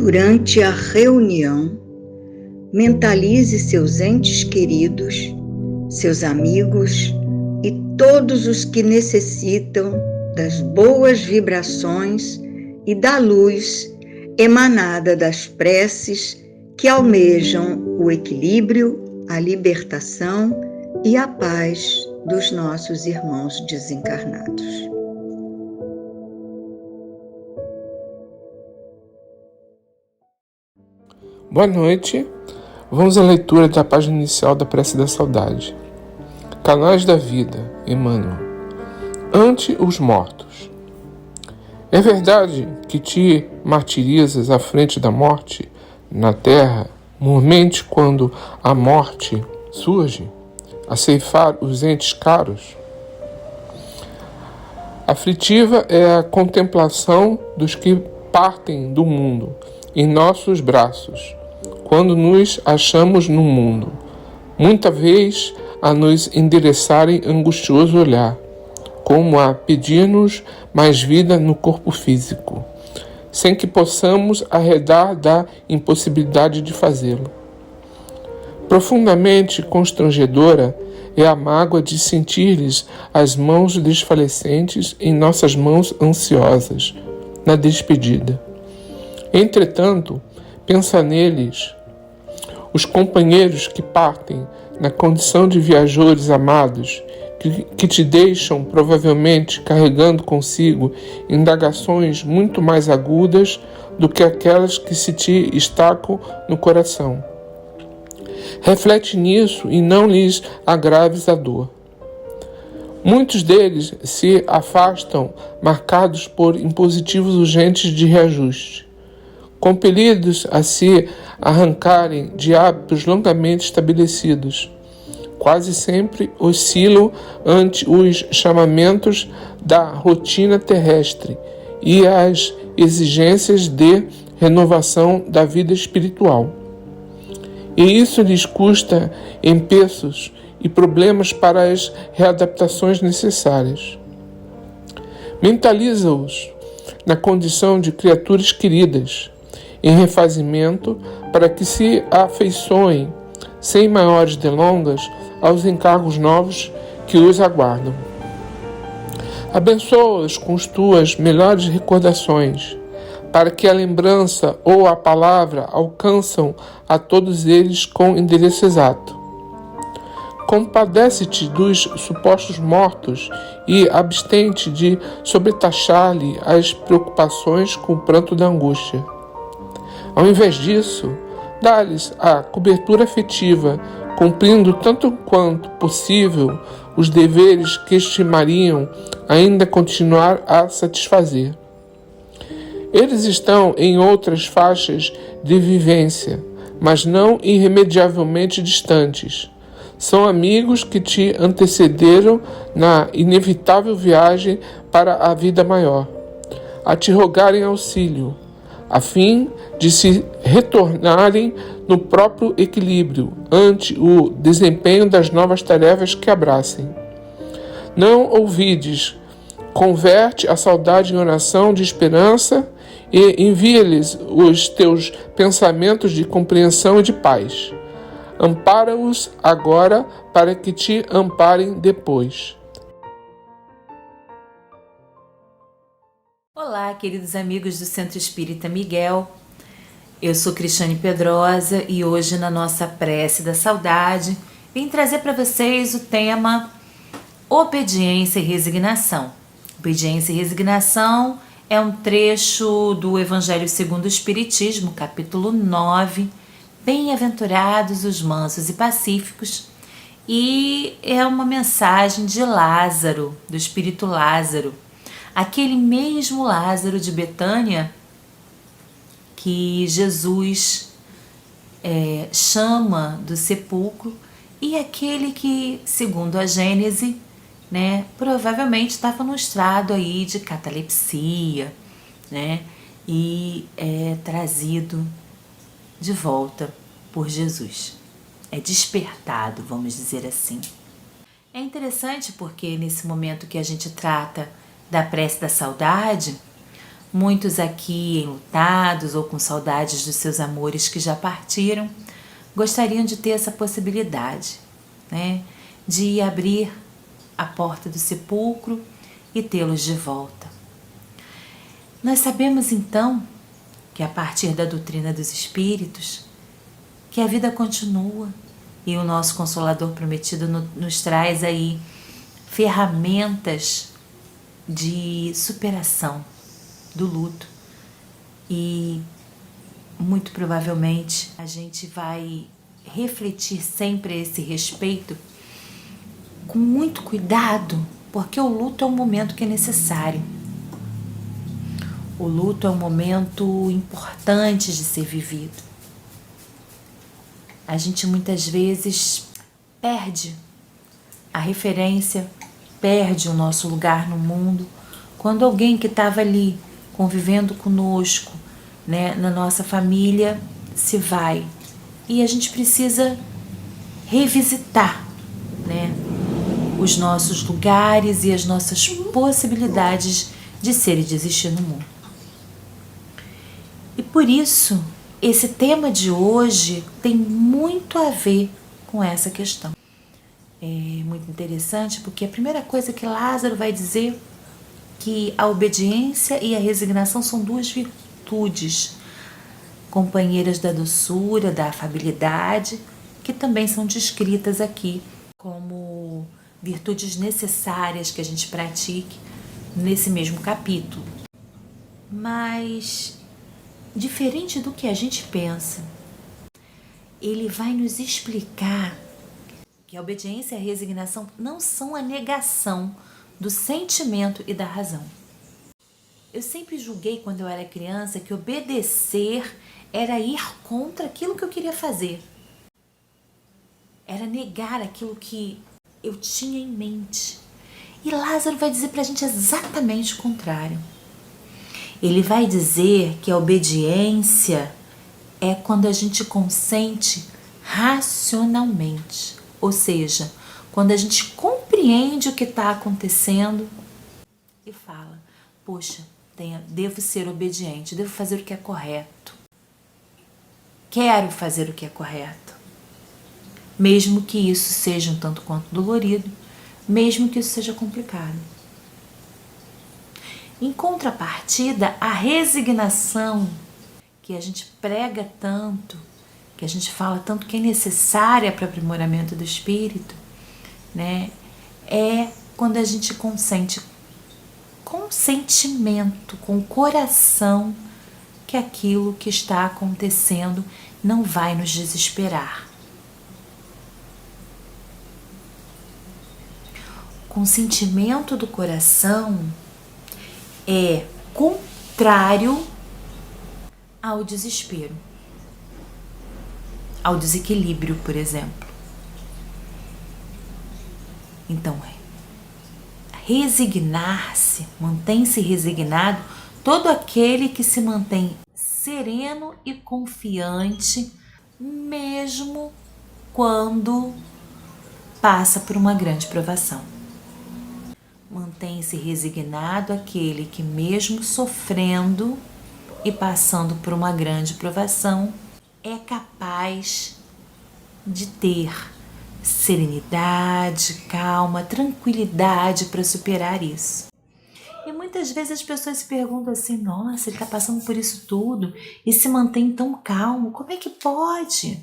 Durante a reunião, mentalize seus entes queridos, seus amigos e todos os que necessitam das boas vibrações e da luz emanada das preces que almejam o equilíbrio, a libertação e a paz dos nossos irmãos desencarnados. Boa noite. Vamos à leitura da página inicial da Prece da Saudade. Canais da Vida, Emmanuel. Ante os mortos. É verdade que te martirizas à frente da morte na terra, mormente quando a morte surge, a ceifar os entes caros? Aflitiva é a contemplação dos que partem do mundo em nossos braços, quando nos achamos no mundo, muita vez a nos endereçarem angustioso olhar, como a pedir-nos mais vida no corpo físico, sem que possamos arredar da impossibilidade de fazê-lo. Profundamente constrangedora é a mágoa de sentir-lhes as mãos desfalecentes em nossas mãos ansiosas, na despedida. Entretanto, pensa neles, os companheiros que partem na condição de viajores amados, que te deixam provavelmente carregando consigo indagações muito mais agudas do que aquelas que se te estacam no coração. Reflete nisso e não lhes agraves a dor. Muitos deles se afastam marcados por impositivos urgentes de reajuste, compelidos a se arrancarem de hábitos longamente estabelecidos. Quase sempre oscilam ante os chamamentos da rotina terrestre e as exigências de renovação da vida espiritual. E isso lhes custa empeços e problemas para as readaptações necessárias. Mentaliza-os na condição de criaturas queridas, em refazimento, para que se afeiçoem, sem maiores delongas, aos encargos novos que os aguardam. Abençoa-os com as tuas melhores recordações, para que a lembrança ou a palavra alcançam a todos eles com endereço exato. Compadece-te dos supostos mortos e abstente de sobretaxar-lhe as preocupações com o pranto da angústia. Ao invés disso, dá-lhes a cobertura afetiva, cumprindo tanto quanto possível os deveres que estimariam ainda continuar a satisfazer. Eles estão em outras faixas de vivência, mas não irremediavelmente distantes. São amigos que te antecederam na inevitável viagem para a vida maior, a te rogarem auxílio, a fim de se retornarem no próprio equilíbrio ante o desempenho das novas tarefas que abracem. Não ouvides, converte a saudade em oração de esperança e envia-lhes os teus pensamentos de compreensão e de paz. Ampara-os agora para que te amparem depois. Olá, queridos amigos do Centro Espírita Miguel. Eu sou Cristiane Pedrosa e hoje na nossa Prece da Saudade vim trazer para vocês o tema Obediência e Resignação. Obediência e Resignação é um trecho do Evangelho segundo o Espiritismo, capítulo 9, Bem-aventurados os mansos e pacíficos, e é uma mensagem de Lázaro, do Espírito Lázaro, aquele mesmo Lázaro de Betânia que Jesus chama do sepulcro e aquele que, segundo a Gênese, provavelmente estava no estrado aí de catalepsia, e é trazido de volta por Jesus. É despertado, vamos dizer assim. É interessante porque nesse momento que a gente trata da prece da saudade, Muitos aqui enlutados ou com saudades dos seus amores que já partiram, gostariam de ter essa possibilidade, né? De abrir a porta do sepulcro e tê-los de volta. Nós sabemos então que a partir da doutrina dos espíritos, que a vida continua e o nosso Consolador Prometido nos traz aí ferramentas de superação do luto e muito provavelmente a gente vai refletir sempre a esse respeito com muito cuidado, porque o luto é um momento que é necessário. O luto é um momento importante de ser vivido. A gente muitas vezes perde a referência, perde o nosso lugar no mundo, quando alguém que estava ali convivendo conosco, né, na nossa família, se vai. E a gente precisa revisitar, né, os nossos lugares e as nossas possibilidades de ser e de existir no mundo. E por isso, esse tema de hoje tem muito a ver com essa questão. É muito interessante porque a primeira coisa que Lázaro vai dizer que a obediência e a resignação são duas virtudes, companheiras da doçura, da afabilidade, que também são descritas aqui como virtudes necessárias que a gente pratique nesse mesmo capítulo. Mas, diferente do que a gente pensa, ele vai nos explicar que a obediência e a resignação não são a negação do sentimento e da razão. Eu sempre julguei quando eu era criança que obedecer era ir contra aquilo que eu queria fazer. Era negar aquilo que eu tinha em mente. E Lázaro vai dizer pra gente exatamente o contrário. Ele vai dizer que a obediência é quando a gente consente racionalmente, ou seja, quando a gente compreende o que está acontecendo e fala, poxa, devo ser obediente, devo fazer o que é correto. Quero fazer o que é correto. Mesmo que isso seja um tanto quanto dolorido, mesmo que isso seja complicado. Em contrapartida, a resignação que a gente prega tanto, que a gente fala tanto que é necessária para o aprimoramento do espírito, né? É quando a gente consente com sentimento, com o coração, que aquilo que está acontecendo não vai nos desesperar. O consentimento do coração é contrário ao desespero, ao desequilíbrio, por exemplo. Então, resignar-se, mantém-se resignado todo aquele que se mantém sereno e confiante, mesmo quando passa por uma grande provação. Mantém-se resignado aquele que, mesmo sofrendo e passando por uma grande provação, é capaz de ter serenidade, calma, tranquilidade para superar isso. E muitas vezes as pessoas se perguntam assim, nossa, ele está passando por isso tudo e se mantém tão calmo, como é que pode?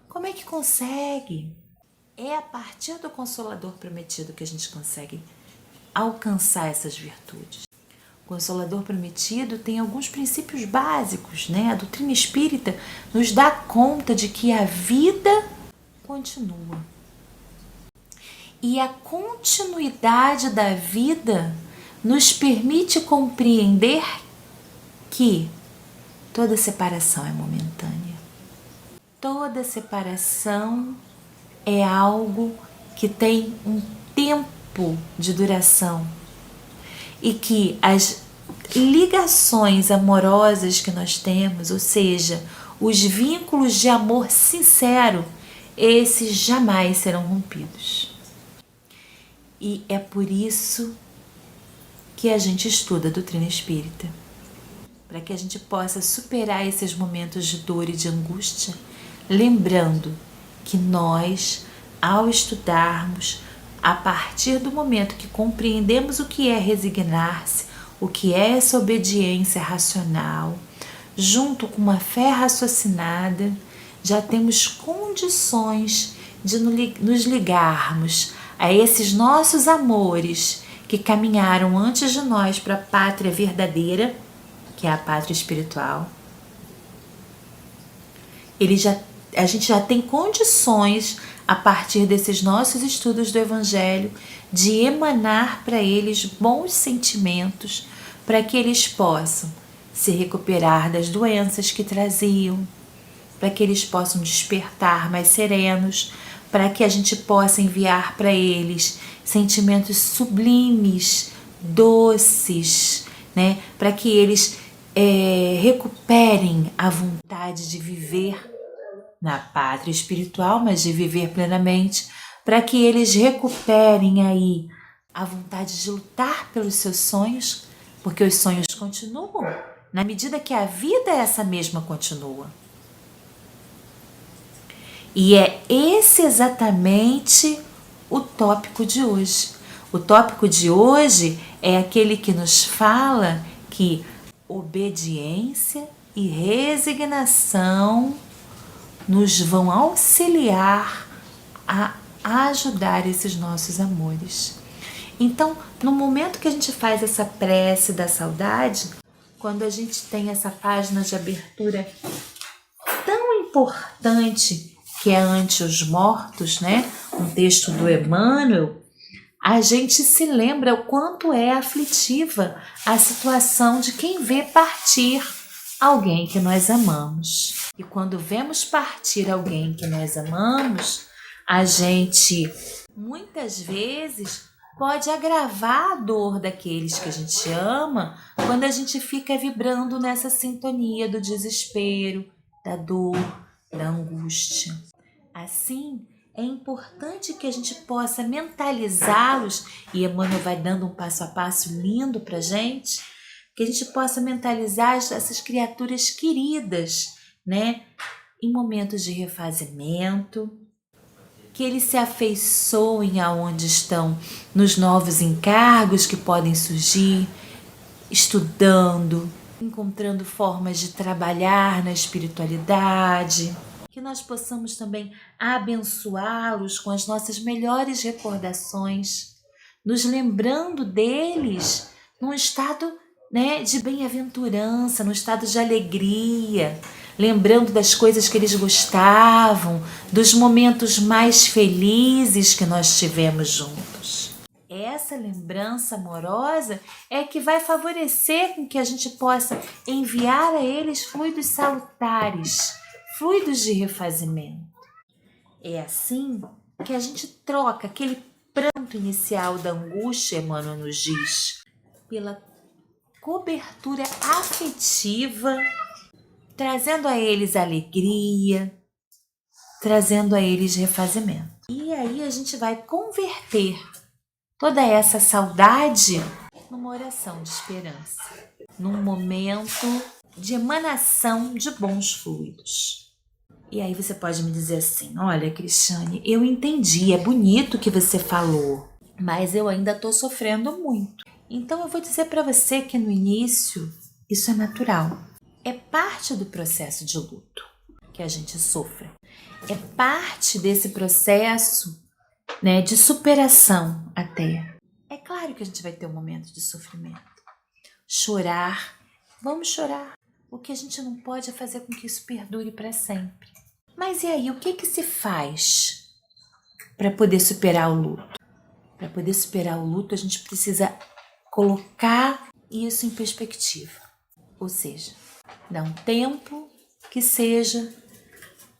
Como é que consegue? É a partir do Consolador Prometido que a gente consegue alcançar essas virtudes. O Consolador Prometido tem alguns princípios básicos, né? A doutrina espírita nos dá conta de que a vida continua. E a continuidade da vida nos permite compreender que toda separação é momentânea. Toda separação é algo que tem um tempo de duração e que as ligações amorosas que nós temos, ou seja, os vínculos de amor sincero, esses jamais serão rompidos. E é por isso que a gente estuda a doutrina espírita, para que a gente possa superar esses momentos de dor e de angústia, lembrando que nós, ao estudarmos, a partir do momento que compreendemos o que é resignar-se, o que é essa obediência racional, junto com uma fé raciocinada, já temos condições de nos ligarmos a esses nossos amores que caminharam antes de nós para a pátria verdadeira, que é a pátria espiritual. A gente já tem condições, a partir desses nossos estudos do Evangelho, de emanar para eles bons sentimentos, para que eles possam se recuperar das doenças que traziam, para que eles possam despertar mais serenos, para que a gente possa enviar para eles sentimentos sublimes, doces, né? Para que eles recuperem a vontade de viver na pátria espiritual, mas de viver plenamente, para que eles recuperem aí a vontade de lutar pelos seus sonhos, porque os sonhos continuam, na medida que a vida essa mesma continua. E é esse exatamente o tópico de hoje. O tópico de hoje é aquele que nos fala que obediência e resignação nos vão auxiliar a ajudar esses nossos amores. Então, no momento que a gente faz essa prece da saudade, quando a gente tem essa página de abertura tão importante que é Ante os Mortos, né? Um texto do Emmanuel, a gente se lembra o quanto é aflitiva a situação de quem vê partir alguém que nós amamos. E quando vemos partir alguém que nós amamos, a gente muitas vezes pode agravar a dor daqueles que a gente ama quando a gente fica vibrando nessa sintonia do desespero, da dor, da angústia. Assim, é importante que a gente possa mentalizá-los, e Emmanuel vai dando um passo a passo lindo para a gente, que a gente possa mentalizar essas criaturas queridas, né? Em momentos de refazimento, que eles se afeiçoem aonde estão, nos novos encargos que podem surgir, estudando, encontrando formas de trabalhar na espiritualidade, que nós possamos também abençoá-los com as nossas melhores recordações, nos lembrando deles num estado, né, de bem-aventurança, num estado de alegria, lembrando das coisas que eles gostavam, dos momentos mais felizes que nós tivemos juntos. Essa lembrança amorosa é que vai favorecer com que a gente possa enviar a eles fluidos salutares, fluidos de refazimento. É assim que a gente troca aquele pranto inicial da angústia, Emmanuel nos diz, pela cobertura afetiva, trazendo a eles alegria, trazendo a eles refazimento. E aí a gente vai converter toda essa saudade numa oração de esperança, num momento de emanação de bons fluidos. E aí você pode me dizer assim: olha, Cristiane, eu entendi, é bonito o que você falou, mas eu ainda estou sofrendo muito. Então eu vou dizer para você que no início isso é natural. É parte do processo de luto que a gente sofre. É parte desse processo, né, de superação até. É claro que a gente vai ter um momento de sofrimento. Chorar, vamos chorar. O que a gente não pode é fazer com que isso perdure para sempre. Mas e aí, o que se faz para poder superar o luto? Para poder superar o luto, a gente precisa colocar isso em perspectiva. Ou seja, dar um tempo que seja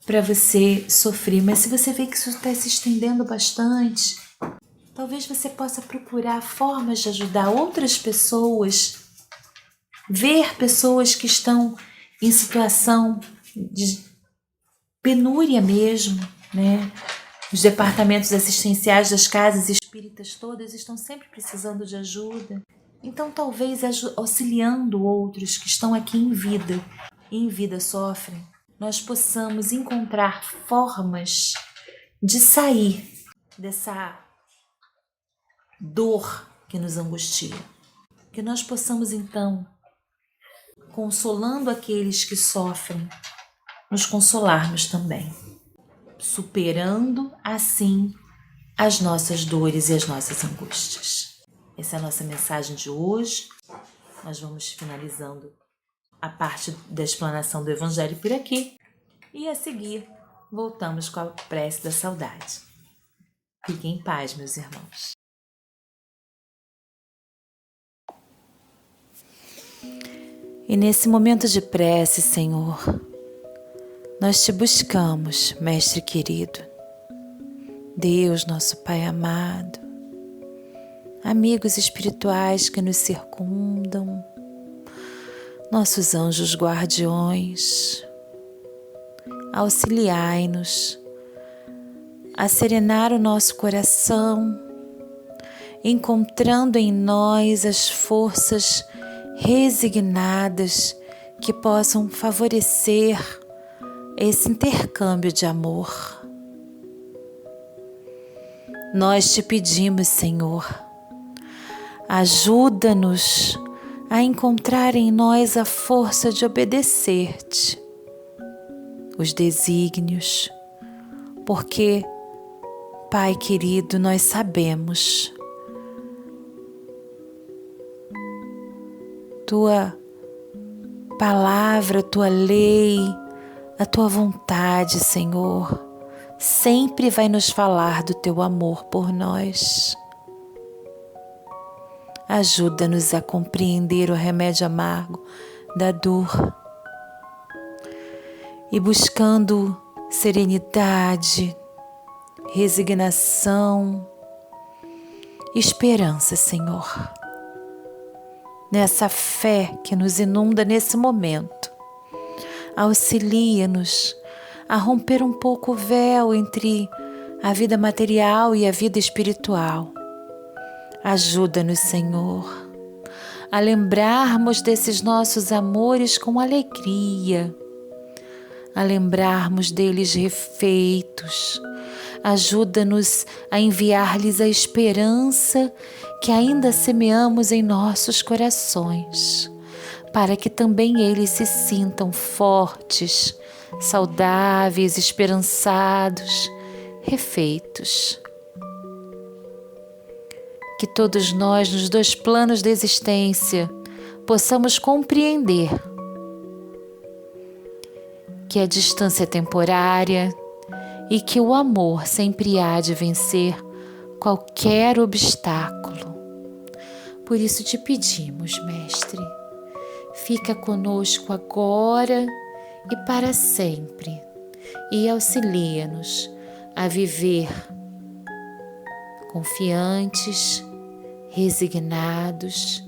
para você sofrer. Mas se você vê que isso está se estendendo bastante, talvez você possa procurar formas de ajudar outras pessoas, ver pessoas que estão em situação de penúria mesmo, né? Os departamentos assistenciais das casas espíritas todas estão sempre precisando de ajuda. Então, talvez auxiliando outros que estão aqui em vida sofrem, nós possamos encontrar formas de sair dessa dor que nos angustia. Que nós possamos, então, consolando aqueles que sofrem, nos consolarmos também, superando, assim, as nossas dores e as nossas angústias. Essa é a nossa mensagem de hoje. Nós vamos finalizando a parte da explanação do Evangelho por aqui. E a seguir, voltamos com a prece da saudade. Fiquem em paz, meus irmãos. E nesse momento de prece, Senhor, nós te buscamos, Mestre querido, Deus, nosso Pai amado, amigos espirituais que nos circundam, nossos anjos guardiões, auxiliai-nos a serenar o nosso coração, encontrando em nós as forças resignadas que possam favorecer esse intercâmbio de amor. Nós te pedimos, Senhor, ajuda-nos a encontrar em nós a força de obedecer-te, os desígnios, porque, Pai querido, nós sabemos Tua palavra, Tua lei, a Tua vontade, Senhor, sempre vai nos falar do Teu amor por nós. Ajuda-nos a compreender o remédio amargo da dor e buscando serenidade, resignação, esperança, Senhor. Nessa fé que nos inunda nesse momento, auxilia-nos a romper um pouco o véu entre a vida material e a vida espiritual. Ajuda-nos, Senhor, a lembrarmos desses nossos amores com alegria, a lembrarmos deles refeitos. Ajuda-nos a enviar-lhes a esperança que ainda semeamos em nossos corações, para que também eles se sintam fortes, saudáveis, esperançados, refeitos. Que todos nós, nos dois planos da existência, possamos compreender que a distância é temporária e que o amor sempre há de vencer qualquer obstáculo. Por isso te pedimos, Mestre, fica conosco agora e para sempre e auxilia-nos a viver confiantes, resignados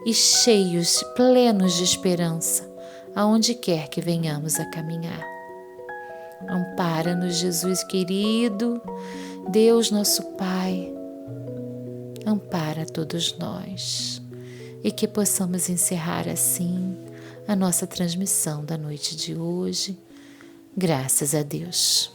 e cheios, plenos de esperança, aonde quer que venhamos a caminhar. Ampara-nos, Jesus querido, Deus nosso Pai, ampara todos nós e que possamos encerrar assim a nossa transmissão da noite de hoje. Graças a Deus.